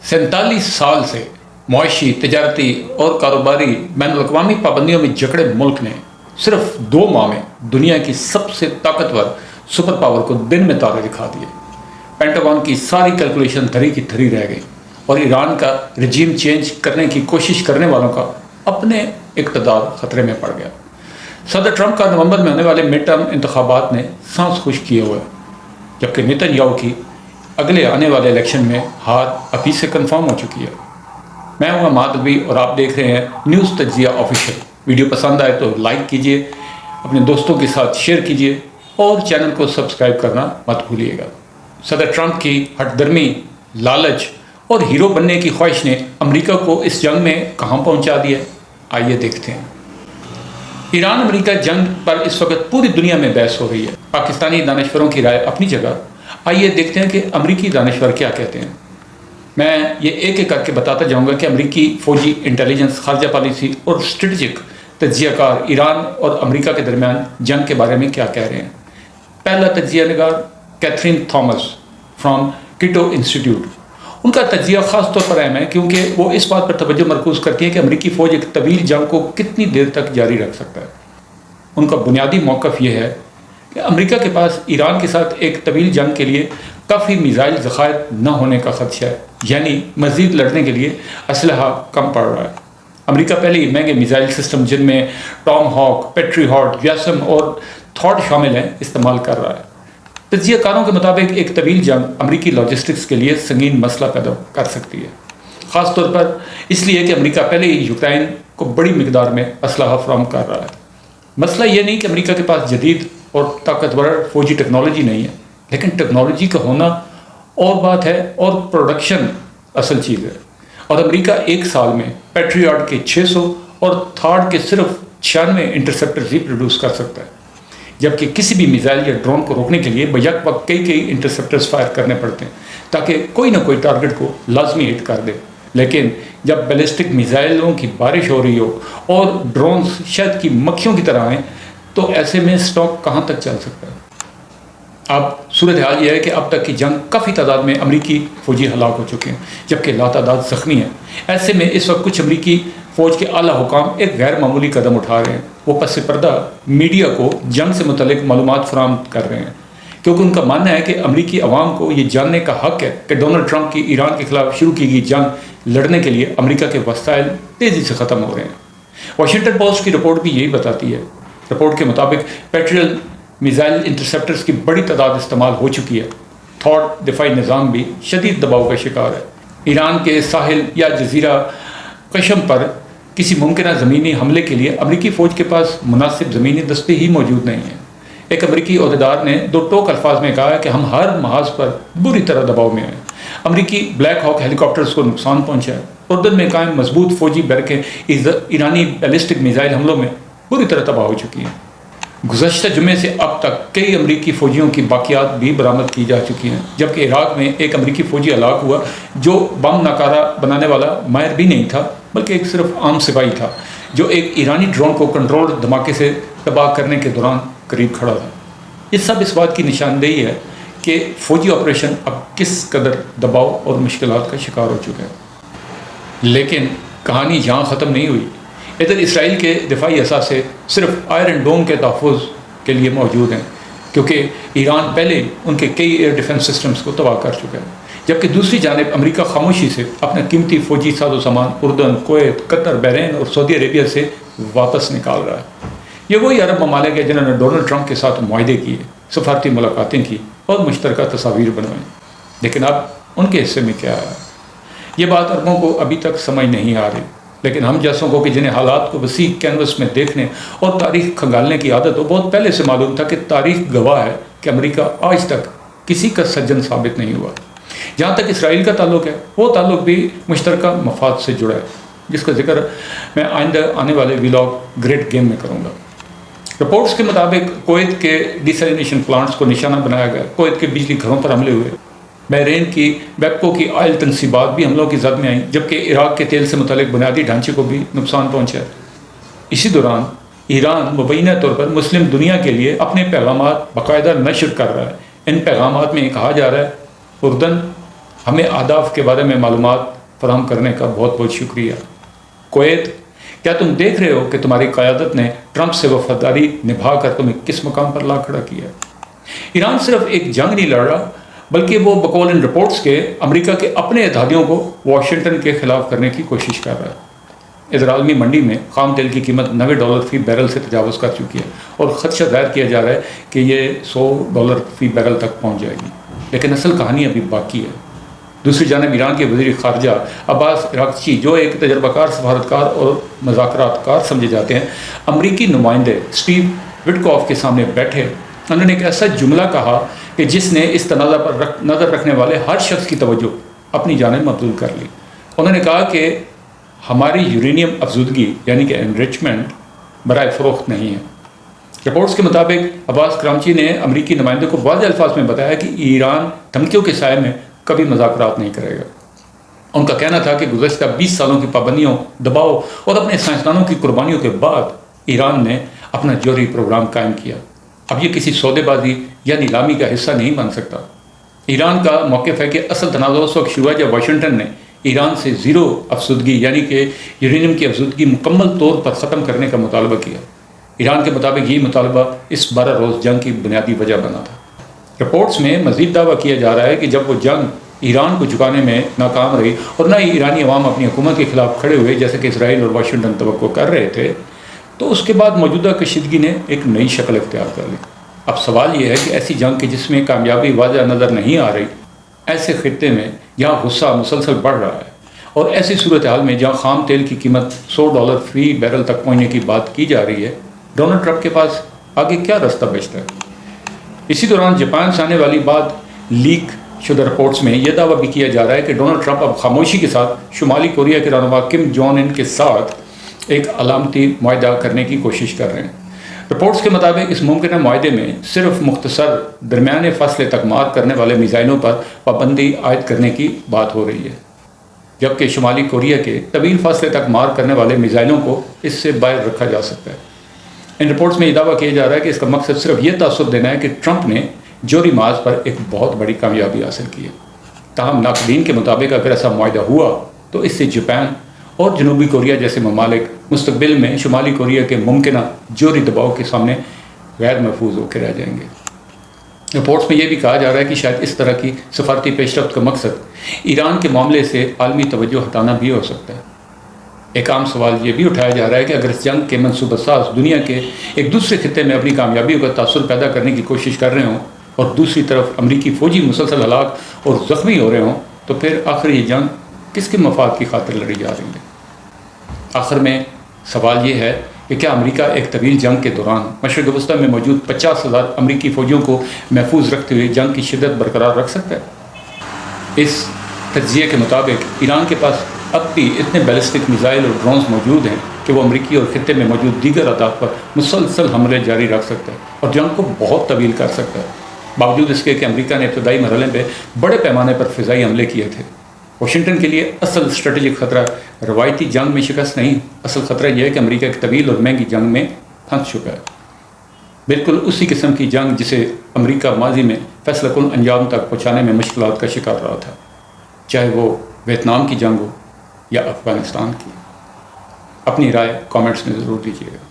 47 سال سے معاشی، تجارتی اور کاروباری بین الاقوامی پابندیوں میں جکڑے ملک نے صرف 2 ماہ میں دنیا کی سب سے طاقتور سپر پاور کو دن میں تارے دکھا دیے۔ پینٹاگون کی ساری کیلکولیشن دھری کی دھری رہ گئی اور ایران کا رجیم چینج کرنے کی کوشش کرنے والوں کا اپنے اقتدار خطرے میں پڑ گیا۔ صدر ٹرمپ کا نومبر میں ہونے والے مڈ ٹرم انتخابات نے سانس خشک کیے ہوئے، جبکہ نیتن یاہو کی اگلے آنے والے الیکشن میں ہار ابھی سے کنفرم ہو چکی ہے۔ میں ہوں احمد الوی اور آپ دیکھ رہے ہیں نیوز تجزیہ آفیشیل۔ ویڈیو پسند آئے تو لائک کیجئے، اپنے دوستوں کے ساتھ شیئر کیجئے اور چینل کو سبسکرائب کرنا مت بھولیے گا۔ صدر ٹرمپ کی ہٹ درمی، لالچ اور ہیرو بننے کی خواہش نے امریکہ کو اس جنگ میں کہاں پہنچا دیا؟ آئیے دیکھتے ہیں۔ ایران امریکہ جنگ پر اس وقت پوری دنیا میں بحث ہو رہی ہے۔ پاکستانی دانشوروں کی رائے اپنی جگہ، آئیے دیکھتے ہیں کہ امریکی دانشور کیا کہتے ہیں۔ میں یہ ایک ایک کر کے بتاتا جاؤں گا کہ امریکی فوجی انٹیلیجنس، خارجہ پالیسی اور اسٹریٹجک تجزیہ کار ایران اور امریکہ کے درمیان جنگ کے بارے میں کیا کہہ رہے ہیں۔ پہلا تجزیہ نگار کیتھرین تھامس فرام کیٹو انسٹیٹیوٹ۔ ان کا تجزیہ خاص طور پر اہم ہے کیونکہ وہ اس بات پر توجہ مرکوز کرتی ہے کہ امریکی فوج ایک طویل جنگ کو کتنی دیر تک جاری رکھ سکتا ہے۔ ان کا بنیادی موقف یہ ہے کہ امریکہ کے پاس ایران کے ساتھ ایک طویل جنگ کے لیے کافی میزائل ذخائر نہ ہونے کا خدشہ ہے، یعنی مزید لڑنے کے لیے اسلحہ کم پڑ رہا ہے۔ امریکہ پہلے ہی مہنگے میزائل سسٹم، جن میں ٹام ہاک، پیٹری ہاٹ، ویاسم اور تھاڈ شامل ہیں، استعمال کر رہا ہے۔ تجزیہ کاروں کے مطابق ایک طویل جنگ امریکی لاجسٹکس کے لیے سنگین مسئلہ پیدا کر سکتی ہے، خاص طور پر اس لیے کہ امریکہ پہلے ہی یوکرائن کو بڑی مقدار میں اسلحہ فراہم کر رہا ہے۔ مسئلہ یہ نہیں کہ امریکہ کے پاس جدید اور طاقتور فوجی ٹیکنالوجی نہیں ہے، لیکن ٹیکنالوجی کا ہونا اور بات ہے اور پروڈکشن اصل چیز ہے۔ اور امریکہ ایک سال میں پیٹریاٹ کے 600 اور تھاڈ کے صرف 96 انٹرسیپٹر ہی پروڈیوس کر سکتا ہے، جبکہ کسی بھی میزائل یا ڈرون کو روکنے کے لیے بیک وقت کئی انٹرسیپٹرز فائر کرنے پڑتے ہیں تاکہ کوئی نہ کوئی ٹارگٹ کو لازمی ہٹ کر دے۔ لیکن جب بیلسٹک میزائلوں کی بارش ہو رہی ہو اور ڈرونز شہد کی مکھیوں کی طرح آئیں تو ایسے میں اسٹاک کہاں تک چل سکتا ہے؟ اب صورتحال یہ ہے کہ اب تک کی جنگ کافی تعداد میں امریکی فوجی ہلاک ہو چکے ہیں، جبکہ لاتعداد زخمی ہیں۔ ایسے میں اس وقت کچھ امریکی فوج کے اعلیٰ حکام ایک غیر معمولی قدم اٹھا رہے ہیں۔ وہ پس پردہ میڈیا کو جنگ سے متعلق معلومات فراہم کر رہے ہیں، کیونکہ ان کا ماننا ہے کہ امریکی عوام کو یہ جاننے کا حق ہے کہ ڈونلڈ ٹرمپ کی ایران کے خلاف شروع کی گئی جنگ لڑنے کے لیے امریکہ کے وسائل تیزی سے ختم ہو رہے ہیں۔ واشنگٹن پوسٹ کی رپورٹ بھی یہی بتاتی ہے۔ رپورٹ کے مطابق پیٹریل میزائل انٹرسیپٹرز کی بڑی تعداد استعمال ہو چکی ہے۔ تھاڈ دفاعی نظام بھی شدید دباؤ کا شکار ہے۔ ایران کے ساحل یا جزیرہ قشم پر کسی ممکنہ زمینی حملے کے لیے امریکی فوج کے پاس مناسب زمینی دستے ہی موجود نہیں ہیں۔ ایک امریکی عہدیدار نے 2 ٹوک الفاظ میں کہا کہ ہم ہر محاذ پر بری طرح دباؤ میں ہیں۔ امریکی بلیک ہاک ہیلی کاپٹرز کو نقصان پہنچا ہے۔ اردن میں قائم مضبوط فوجی برقیں ایرانی بیلسٹک میزائل حملوں میں بری طرح تباہ ہو چکی ہیں۔ گزشتہ جمعے سے اب تک کئی امریکی فوجیوں کی باقیات بھی برآمد کی جا چکی ہیں، جبکہ عراق میں ایک امریکی فوجی ہلاک ہوا جو بم ناکارہ بنانے والا ماہر بھی نہیں تھا، بلکہ ایک صرف عام سپاہی تھا جو ایک ایرانی ڈرون کو کنٹرول دھماکے سے تباہ کرنے کے دوران قریب کھڑا تھا۔ یہ سب اس بات کی نشاندہی ہے کہ فوجی آپریشن اب کس قدر دباؤ اور مشکلات کا شکار ہو چکا ہے۔ لیکن کہانی یہاں ختم نہیں ہوئی۔ ادھر اسرائیل کے دفاعی اثاثے صرف آئرن ڈوم کے تحفظ کے لیے موجود ہیں، کیونکہ ایران پہلے ان کے کئی ایئر ڈیفنس سسٹمز کو تباہ کر چکا ہے، جبکہ دوسری جانب امریکہ خاموشی سے اپنا قیمتی فوجی ساز و سامان اردن، کویت، قطر، بحرین اور سعودی عربیہ سے واپس نکال رہا ہے۔ یہ وہی عرب ممالک ہیں جنہوں نے ڈونلڈ ٹرمپ کے ساتھ معاہدے کیے، سفارتی ملاقاتیں کی اور مشترکہ تصاویر بنوائیں، لیکن اب ان کے حصے میں کیا ہے؟ یہ بات عربوں کو ابھی تک سمجھ نہیں آ رہی، لیکن ہم جیسوں کو کہ جنہیں حالات کو وسیع کینوس میں دیکھنے اور تاریخ کھنگالنے کی عادت ہو، بہت پہلے سے معلوم تھا کہ تاریخ گواہ ہے کہ امریکہ آج تک کسی کا سجن ثابت نہیں ہوا۔ جہاں تک اسرائیل کا تعلق ہے، وہ تعلق بھی مشترکہ مفاد سے جڑا ہے، جس کا ذکر میں آئندہ آنے والے ویلاگ گریٹ گیم میں کروں گا۔ رپورٹس کے مطابق کویت کے ڈیسیلینیشن پلانٹس کو نشانہ بنایا گیا، کویت کے بجلی گھروں پر حملے ہوئے، بحرین کی بیپکو کی آئل تنصیبات بھی حملوں کی زد میں آئیں، جبکہ عراق کے تیل سے متعلق بنیادی ڈھانچے کو بھی نقصان پہنچا ہے۔ اسی دوران ایران مبینہ طور پر مسلم دنیا کے لیے اپنے پیغامات باقاعدہ نشر کر رہا ہے۔ ان پیغامات میں کہا جا رہا ہے اردن ہمیں اہداف کے بارے میں معلومات فراہم کرنے کا بہت بہت شکریہ۔ کویت، کیا تم دیکھ رہے ہو کہ تمہاری قیادت نے ٹرمپ سے وفاداری نبھا کر تمہیں کس مقام پر لا کھڑا کیا ہے؟ ایران صرف ایک جنگ نہیں لڑ رہا، بلکہ وہ بقول ان رپورٹس کے امریکہ کے اپنے اتحادیوں کو واشنگٹن کے خلاف کرنے کی کوشش کر رہا ہے۔ ادھر عالمی منڈی میں خام تیل کی قیمت $90 فی بیرل سے تجاوز کر چکی ہے، اور خدشہ ظاہر کیا جا رہا ہے کہ یہ $100 فی بیرل تک پہنچ جائے گی، لیکن اصل کہانی ابھی باقی ہے۔ دوسری جانب ایران کے وزیر خارجہ عباس اراغچی، جو ایک تجربہ کار سفارتکار اور مذاکرات کار سمجھے جاتے ہیں، امریکی نمائندے اسٹیو وٹکوف کے سامنے بیٹھے، انہوں نے ایک ایسا جملہ کہا کہ جس نے اس تنازع پر نظر رکھنے والے ہر شخص کی توجہ اپنی جانب مبذول کر لی۔ انہوں نے کہا کہ ہماری یورینیم افزودگی یعنی کہ انریچمنٹ برائے فروخت نہیں ہے۔ رپورٹس کے مطابق عباس اراغچی نے امریکی نمائندے کو واضح الفاظ میں بتایا کہ ایران دھمکیوں کے سائے میں کبھی مذاکرات نہیں کرے گا۔ ان کا کہنا تھا کہ گزشتہ 20 سالوں کی پابندیوں، دباؤ اور اپنے سائنسدانوں کی قربانیوں کے بعد ایران نے اپنا جوہری پروگرام قائم کیا۔ اب یہ کسی سودے بازی یا نیلامی کا حصہ نہیں بن سکتا۔ ایران کا موقف ہے کہ اصل تنازع اس وقت شروع ہے جب واشنگٹن نے ایران سے زیرو افزودگی یعنی کہ یورینیم کی افزودگی مکمل طور پر ختم کرنے کا مطالبہ کیا۔ ایران کے مطابق یہ مطالبہ اس 12 روز جنگ کی بنیادی وجہ بنا تھا۔ رپورٹس میں مزید دعویٰ کیا جا رہا ہے کہ جب وہ جنگ ایران کو جھکانے میں ناکام رہی اور نہ ہی ایرانی عوام اپنی حکومت کے خلاف کھڑے ہوئے جیسے کہ اسرائیل اور واشنگٹن توقع کر رہے تھے، تو اس کے بعد موجودہ کشیدگی نے ایک نئی شکل اختیار کر لی۔ اب سوال یہ ہے کہ ایسی جنگ کی جس میں کامیابی واضح نظر نہیں آ رہی، ایسے خطے میں جہاں غصہ مسلسل بڑھ رہا ہے، اور ایسی صورتحال میں جہاں خام تیل کی قیمت $100 فی بیرل تک پہنچنے کی بات کی جا رہی ہے، ڈونلڈ ٹرمپ کے پاس آگے کیا راستہ بچتا ہے؟ اسی دوران جاپان سے آنے والی بات لیک شدہ رپورٹس میں یہ دعویٰ بھی کیا جا رہا ہے کہ ڈونلڈ ٹرمپ اب خاموشی کے ساتھ شمالی کوریا کے رہنما کم جونگ ان کے ساتھ ایک علامتی معاہدہ کرنے کی کوشش کر رہے ہیں۔ رپورٹس کے مطابق اس ممکنہ معاہدے میں صرف مختصر درمیانے فاصلے تک مار کرنے والے میزائلوں پر پابندی عائد کرنے کی بات ہو رہی ہے، جبکہ شمالی کوریا کے طویل فاصلے تک مار کرنے والے میزائلوں کو اس سے باہر رکھا جا سکتا ہے۔ ان رپورٹس میں یہ دعویٰ کیا جا رہا ہے کہ اس کا مقصد صرف یہ تاثر دینا ہے کہ ٹرمپ نے جوہری محاذ پر ایک بہت بڑی کامیابی حاصل کی ہے۔ تاہم ناقدین کے مطابق اگر ایسا معاہدہ ہوا تو اس سے جاپان اور جنوبی کوریا جیسے ممالک مستقبل میں شمالی کوریا کے ممکنہ جوہری دباؤ کے سامنے غیر محفوظ ہو کے رہ جائیں گے۔ رپورٹس میں یہ بھی کہا جا رہا ہے کہ شاید اس طرح کی سفارتی پیش رفت کا مقصد ایران کے معاملے سے عالمی توجہ ہٹانا بھی ہو سکتا ہے۔ ایک عام سوال یہ بھی اٹھایا جا رہا ہے کہ اگر اس جنگ کے منصوبہ ساز دنیا کے ایک دوسرے خطے میں اپنی کامیابیوں کا تاثر پیدا کرنے کی کوشش کر رہے ہوں اور دوسری طرف امریکی فوجی مسلسل ہلاک اور زخمی ہو رہے ہوں، تو پھر آخر یہ جنگ کس کے مفاد کی خاطر لڑی جا رہی ہے؟ آخر میں سوال یہ ہے کہ کیا امریکہ ایک طویل جنگ کے دوران مشرق وسطی میں موجود 50,000 امریکی فوجیوں کو محفوظ رکھتے ہوئے جنگ کی شدت برقرار رکھ سکتا ہے؟ اس تجزیے کے مطابق ایران کے پاس اب بھی اتنے بیلسٹک میزائل اور ڈرونز موجود ہیں کہ وہ امریکی اور خطے میں موجود دیگر اہداف پر مسلسل حملے جاری رکھ سکتا ہے اور جنگ کو بہت طویل کر سکتا ہے، باوجود اس کے کہ امریکہ نے ابتدائی مرحلے میں بڑے پیمانے پر فضائی حملے کیے تھے۔ واشنگٹن کے لیے اصل اسٹریٹجک خطرہ روایتی جنگ میں شکست نہیں، اصل خطرہ یہ ہے کہ امریکہ ایک طویل اور مہنگی جنگ میں پھنس چکا ہے، بالکل اسی قسم کی جنگ جسے امریکہ ماضی میں فیصلہ کن انجام تک پہنچانے میں مشکلات کا شکار رہا تھا، چاہے وہ ویتنام کی جنگ ہو یا افغانستان کی۔ اپنی رائے کامنٹس میں ضرور دیجیے گا۔